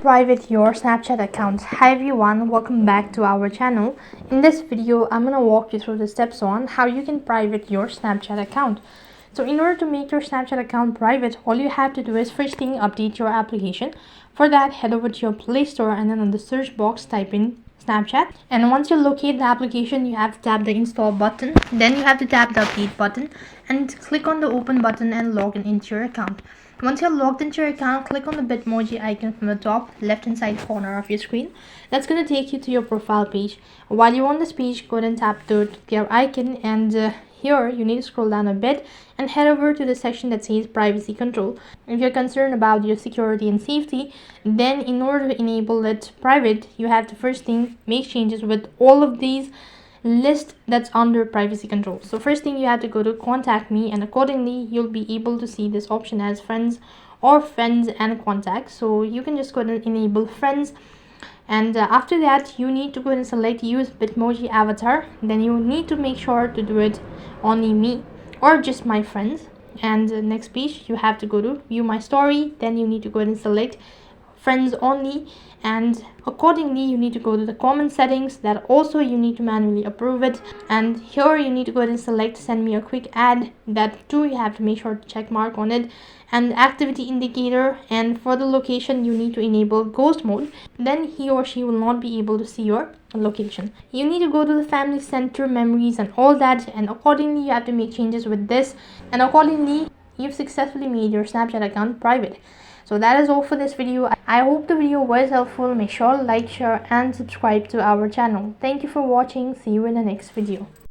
Private your Snapchat account. Hi everyone, welcome back to our channel. In this video I'm going to walk you through the steps on how you can private your Snapchat account. So in order to make your Snapchat account private, all you have to do is first thing update your application. For that, head over to your Play Store and then on the search box type in Snapchat, and once you locate the application you have to tap the install button, then you have to tap the update button and click on the open button and log into your account. Once you're logged into your account, click on the Bitmoji icon from the top left hand side corner of your screen. That's going to take you to your profile page. While you're on this page, go ahead and tap the gear icon, and here you need to scroll down a bit and head over to the section that says privacy control. If you're concerned about your security and safety, then in order to enable it private, you have to first thing make changes with all of these list that's under privacy control. So first thing, you have to go to contact me, and accordingly you'll be able to see this option as friends or friends and contacts. So you can just go ahead and enable friends, and after that you need to go ahead and select use Bitmoji avatar. Then you need to make sure to do it only me or just my friends, and the next page you have to go to view my story. Then you need to go ahead and select friends only, and accordingly you need to go to the comment settings. That also you need to manually approve it, and here you need to go ahead and select send me a quick ad. That too you have to make sure to check mark on it, and activity indicator. And for the location you need to enable ghost mode, then he or she will not be able to see your location. You need to go to the family center, memories and all that, and accordingly you have to make changes with this, and accordingly you've successfully made your Snapchat account private. So that is all for this video. I hope the video was helpful. Make sure to like, share and subscribe to our channel. Thank you for watching. See you in the next video.